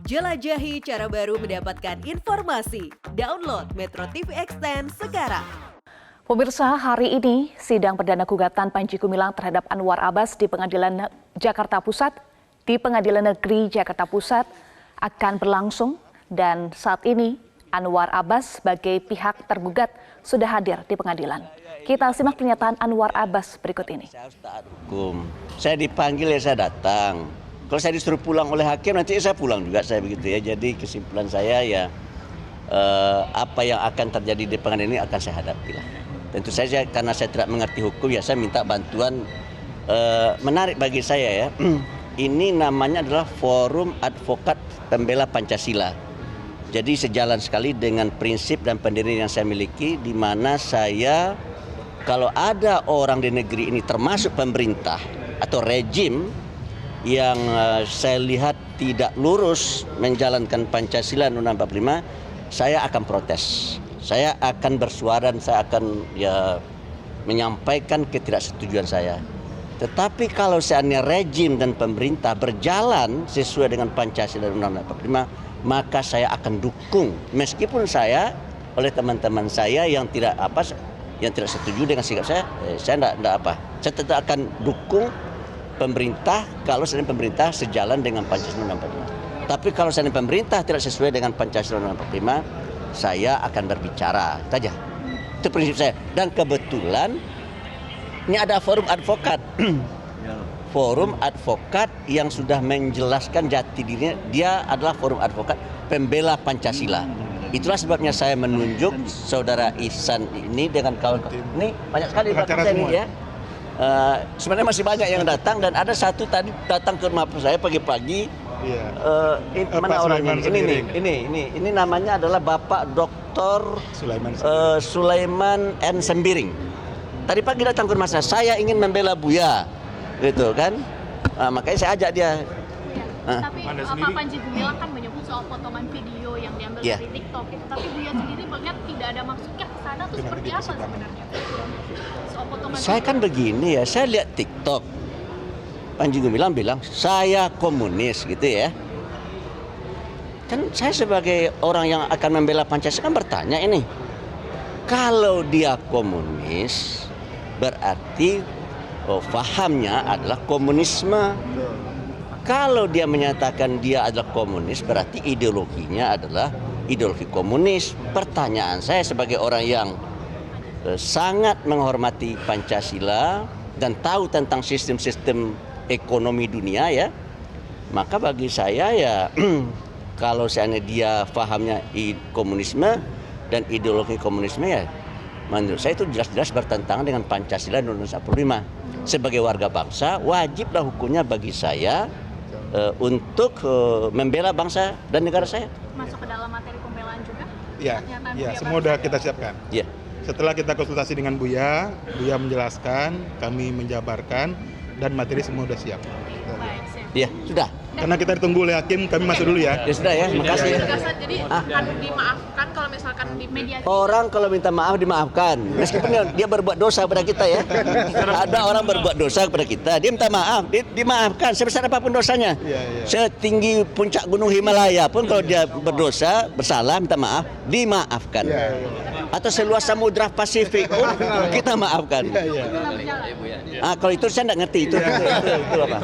Jelajahi cara baru mendapatkan informasi. Download Metro TV Extend sekarang. Pemirsa, hari ini sidang perdana gugatan Panji Gumilang terhadap Anwar Abbas di Pengadilan Jakarta Pusat Negeri Jakarta Pusat akan berlangsung, dan saat ini Anwar Abbas sebagai pihak tergugat sudah hadir di pengadilan. Kita simak pernyataan Anwar Abbas berikut ini. Saya dipanggil ya saya datang. Kalau saya disuruh pulang oleh hakim nanti saya pulang juga, saya begitu ya. Jadi kesimpulan saya ya apa yang akan terjadi di pengadilan ini akan saya hadapi lah. Tentu saja karena saya tidak mengerti hukum ya saya minta bantuan. Menarik bagi saya ya. Ini namanya adalah Forum Advokat Pembela Pancasila. Jadi sejalan sekali dengan prinsip dan pendirian yang saya miliki, di mana saya kalau ada orang di negeri ini termasuk pemerintah atau rejim yang saya lihat tidak lurus menjalankan Pancasila Undang-Undang 45, saya akan protes. Saya akan bersuara dan saya akan menyampaikan ketidaksetujuan saya. Tetapi kalau seandainya rejim dan pemerintah berjalan sesuai dengan Pancasila dan Undang-Undang 45, maka saya akan dukung. Meskipun saya oleh teman-teman saya yang tidak setuju dengan sikap saya tetap akan dukung pemerintah kalau seandainya pemerintah sejalan dengan Pancasila dan Undang-Undang 45. Tapi kalau seandainya pemerintah tidak sesuai dengan Pancasila dan Undang-Undang 45, saya akan berbicara saja. Itu prinsip saya. Dan kebetulan ini ada forum advokat. Forum advokat yang sudah menjelaskan jati dirinya, dia adalah forum advokat pembela Pancasila. Itulah sebabnya saya menunjuk saudara Ihsan ini dengan kawan-kawan. Ini banyak sekali belakang saya ini ya. Sebenarnya masih banyak yang datang, dan ada satu tadi datang ke rumah saya pagi-pagi. Mana orangnya? Ini namanya adalah Bapak Dr. Sulaiman N. Sembiring. Tadi pagi datang ke rumah saya ingin membela Buya, gitu kan? Makanya saya ajak dia. Tapi Pak Panji Gumilang kan menyebut soal potongan video yang diambil dari TikTok, tapi Buya sendiri melihat tidak ada maksudnya ke sana, itu seperti apa sebenarnya? Soal potongan saya kan begini ya, saya lihat TikTok. Panji Gumilang bilang saya komunis gitu ya. Kan saya sebagai orang yang akan membela Pancasila kan bertanya ini. Kalau dia komunis berarti fahamnya adalah komunisme. Kalau dia menyatakan dia adalah komunis berarti ideologinya adalah ideologi komunis. Pertanyaan saya sebagai orang yang sangat menghormati Pancasila dan tahu tentang sistem-sistem ekonomi dunia ya, maka bagi saya ya kalau seandainya dia fahamnya komunisme dan ideologi komunisme ya menurut saya itu jelas-jelas bertentangan dengan Pancasila dan Undang-Undang 45. Sebagai warga bangsa wajiblah hukumnya bagi saya untuk membela bangsa dan negara saya. Masuk ke dalam materi pembelaan juga? Iya, semua sudah kita siapkan. Iya. Setelah kita konsultasi dengan Buya menjelaskan, kami menjabarkan, dan materi semua sudah siap. Iya, sudah. Karena kita ditunggu oleh hakim, kami masuk dulu ya. Ya sudah ya, makasih. Jadi akan dimaafkan kalau misalkan di media. Orang kalau minta maaf dimaafkan, meskipun dia berbuat dosa pada kita ya. Ada orang berbuat dosa kepada kita, dia minta maaf, dimaafkan sebesar apapun dosanya. Setinggi puncak gunung Himalaya pun kalau dia berdosa, bersalah, minta maaf, dimaafkan. Atau seluas samudra Pasifik pun kita maafkan. Kalau itu saya tidak ngerti itu apa.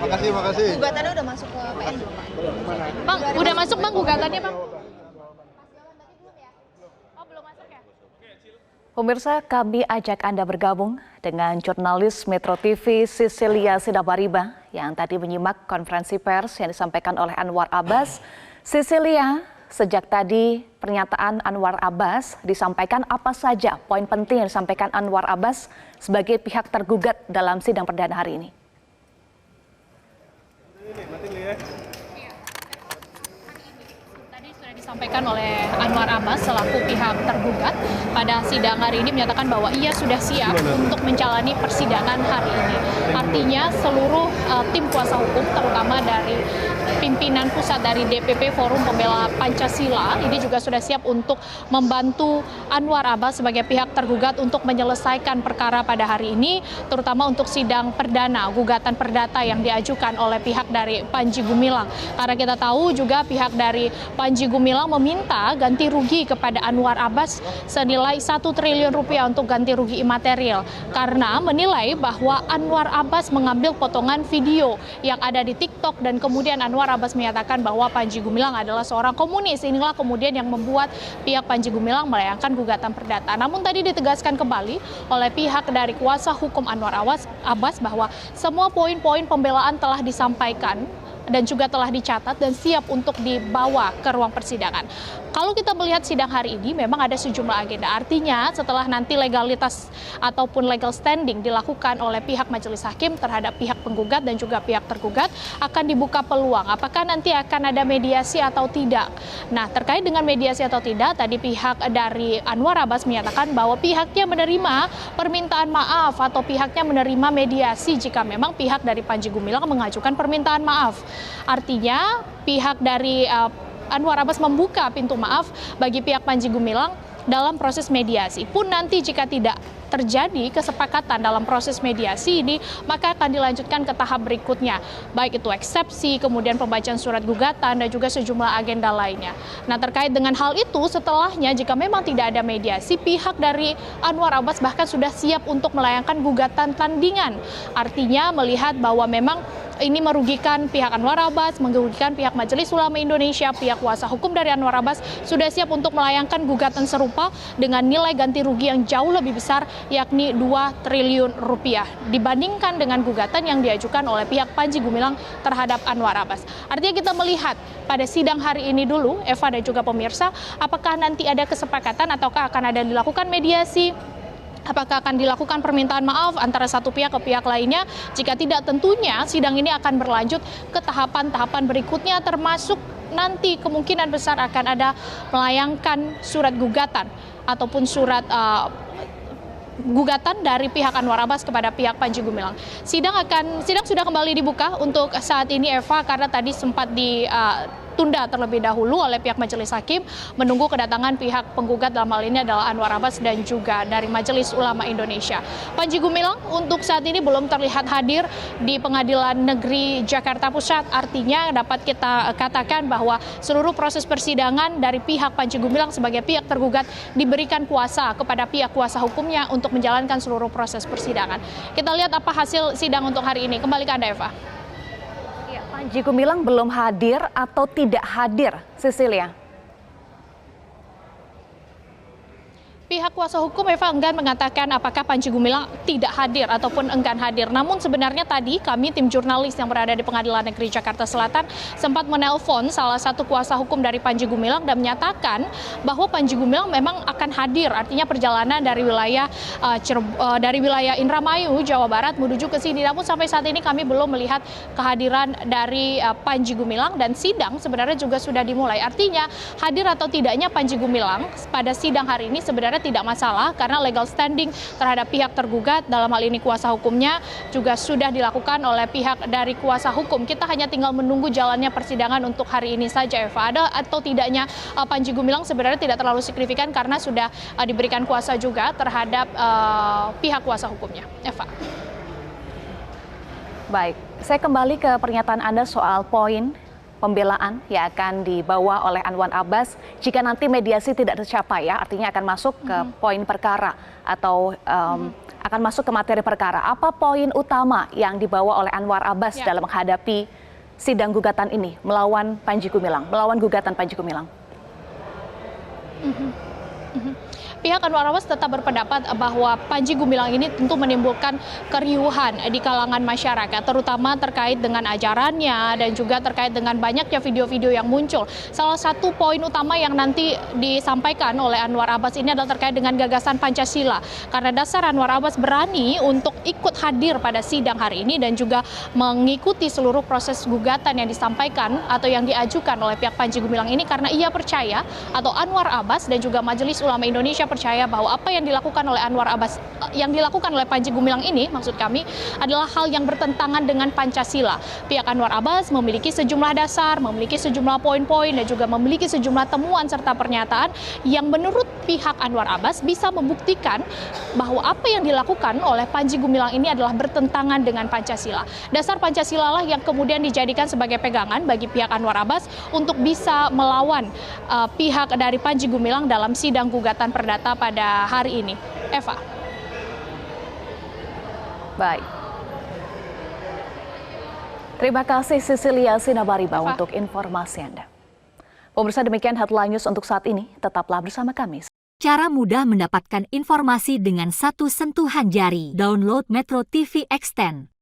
Makasih. Gugatannya udah masuk ke PN belum, Pak? Bang, udah masuk Bang gugatannya Bang? Oh, belum masuk ya? Pemirsa, kami ajak Anda bergabung dengan jurnalis Metro TV Cecilia Sidabariba yang tadi menyimak konferensi pers yang disampaikan oleh Anwar Abbas. Cecilia, sejak tadi pernyataan Anwar Abbas disampaikan, apa saja poin penting yang disampaikan Anwar Abbas sebagai pihak tergugat dalam sidang perdana hari ini? Tadi sudah disampaikan oleh Anwar Abbas selaku pihak tergugat pada sidang hari ini, menyatakan bahwa ia sudah siap untuk menjalani persidangan hari ini. Artinya seluruh tim kuasa hukum terutama dari pimpinan pusat dari DPP Forum Pembela Pancasila ini juga sudah siap untuk membantu Anwar Abbas sebagai pihak tergugat untuk menyelesaikan perkara pada hari ini, terutama untuk sidang perdana gugatan perdata yang diajukan oleh pihak dari Panji Gumilang. Karena kita tahu juga pihak dari Panji Gumilang meminta ganti rugi kepada Anwar Abbas senilai 1 triliun rupiah untuk ganti rugi imaterial karena menilai bahwa Anwar Abbas mengambil potongan video yang ada di TikTok dan kemudian Anwar Abbas menyatakan bahwa Panji Gumilang adalah seorang komunis. Inilah kemudian yang membuat pihak Panji Gumilang melayangkan gugatan perdata. Namun tadi ditegaskan kembali oleh pihak dari kuasa hukum Anwar Abbas bahwa semua poin-poin pembelaan telah disampaikan dan juga telah dicatat dan siap untuk dibawa ke ruang persidangan. Kalau kita melihat sidang hari ini memang ada sejumlah agenda. Artinya setelah nanti legalitas ataupun legal standing dilakukan oleh pihak majelis hakim terhadap pihak penggugat dan juga pihak tergugat, akan dibuka peluang apakah nanti akan ada mediasi atau tidak. Nah, terkait dengan mediasi atau tidak, tadi pihak dari Anwar Abbas menyatakan bahwa pihaknya menerima permintaan maaf atau pihaknya menerima mediasi jika memang pihak dari Panji Gumilang mengajukan permintaan maaf. Artinya pihak dari Anwar Abbas membuka pintu maaf bagi pihak Panji Gumilang dalam proses mediasi. Pun nanti jika tidak terjadi kesepakatan dalam proses mediasi ini, maka akan dilanjutkan ke tahap berikutnya, baik itu eksepsi, kemudian pembacaan surat gugatan, dan juga sejumlah agenda lainnya. Nah, terkait dengan hal itu, setelahnya jika memang tidak ada mediasi, pihak dari Anwar Abbas bahkan sudah siap untuk melayangkan gugatan tandingan. Artinya melihat bahwa memang ini merugikan pihak Anwar Abbas, merugikan pihak Majelis Ulama Indonesia, pihak kuasa hukum dari Anwar Abbas sudah siap untuk melayangkan gugatan serupa dengan nilai ganti rugi yang jauh lebih besar, yakni 2 triliun rupiah dibandingkan dengan gugatan yang diajukan oleh pihak Panji Gumilang terhadap Anwar Abbas. Artinya kita melihat pada sidang hari ini dulu, Eva dan juga pemirsa, apakah nanti ada kesepakatan ataukah akan ada dilakukan mediasi? Apakah akan dilakukan permintaan maaf antara satu pihak ke pihak lainnya? Jika tidak, tentunya sidang ini akan berlanjut ke tahapan-tahapan berikutnya, termasuk nanti kemungkinan besar akan ada melayangkan surat gugatan ataupun surat gugatan dari pihak Anwar Abbas kepada pihak Panji Gumilang. Sidang sudah kembali dibuka untuk saat ini, Eva, karena tadi sempat ditunda terlebih dahulu oleh pihak majelis hakim menunggu kedatangan pihak penggugat, dalam hal ini adalah Anwar Abbas dan juga dari Majelis Ulama Indonesia. Panji Gumilang untuk saat ini belum terlihat hadir di Pengadilan Negeri Jakarta Pusat. Artinya dapat kita katakan bahwa seluruh proses persidangan dari pihak Panji Gumilang sebagai pihak tergugat diberikan kuasa kepada pihak kuasa hukumnya untuk menjalankan seluruh proses persidangan. Kita lihat apa hasil sidang untuk hari ini. Kembali ke Anda, Eva. Panji Gumilang belum hadir atau tidak hadir, Cecilia? Pihak kuasa hukum Eva enggan mengatakan apakah Panji Gumilang tidak hadir ataupun enggan hadir. Namun sebenarnya tadi kami tim jurnalis yang berada di Pengadilan Negeri Jakarta Selatan sempat menelpon salah satu kuasa hukum dari Panji Gumilang dan menyatakan bahwa Panji Gumilang memang akan hadir. Artinya perjalanan dari wilayah Indramayu, Jawa Barat menuju ke sini. Namun sampai saat ini kami belum melihat kehadiran dari Panji Gumilang dan sidang sebenarnya juga sudah dimulai. Artinya hadir atau tidaknya Panji Gumilang pada sidang hari ini sebenarnya tidak masalah karena legal standing terhadap pihak tergugat, dalam hal ini kuasa hukumnya, juga sudah dilakukan oleh pihak dari kuasa hukum. Kita hanya tinggal menunggu jalannya persidangan untuk hari ini saja, Eva. Ada atau tidaknya Panji Gumilang sebenarnya tidak terlalu signifikan karena sudah diberikan kuasa juga terhadap pihak kuasa hukumnya, Eva. Baik, saya kembali ke pernyataan Anda soal poin pembelaan yang akan dibawa oleh Anwar Abbas jika nanti mediasi tidak tercapai, ya, artinya akan masuk ke poin perkara atau akan masuk ke materi perkara. Apa poin utama yang dibawa oleh Anwar Abbas dalam menghadapi sidang gugatan ini melawan Panji Gumilang, melawan gugatan Panji Gumilang? Pihak Anwar Abbas tetap berpendapat bahwa Panji Gumilang ini tentu menimbulkan keriuhan di kalangan masyarakat, terutama terkait dengan ajarannya dan juga terkait dengan banyaknya video-video yang muncul. Salah satu poin utama yang nanti disampaikan oleh Anwar Abbas ini adalah terkait dengan gagasan Pancasila. Karena dasar Anwar Abbas berani untuk ikut hadir pada sidang hari ini dan juga mengikuti seluruh proses gugatan yang disampaikan atau yang diajukan oleh pihak Panji Gumilang ini karena ia percaya atau Anwar Abbas dan juga Majelis Ulama Indonesia percaya bahwa apa yang dilakukan oleh Anwar Abbas, yang dilakukan oleh Panji Gumilang ini, maksud kami, adalah hal yang bertentangan dengan Pancasila. Pihak Anwar Abbas memiliki sejumlah dasar, memiliki sejumlah poin-poin, dan juga memiliki sejumlah temuan serta pernyataan yang menurut pihak Anwar Abbas bisa membuktikan bahwa apa yang dilakukan oleh Panji Gumilang ini adalah bertentangan dengan Pancasila. Dasar Pancasila lah yang kemudian dijadikan sebagai pegangan bagi pihak Anwar Abbas untuk bisa melawan pihak dari Panji Gumilang dalam sidang gugatan perdata pada hari ini. Eva. Baik. Terima kasih Cecilia Sinabariba untuk informasi Anda. Pemirsa, demikian Headline News untuk saat ini. Tetaplah bersama kami. Cara mudah mendapatkan informasi dengan satu sentuhan jari. Download Metro TV Extend.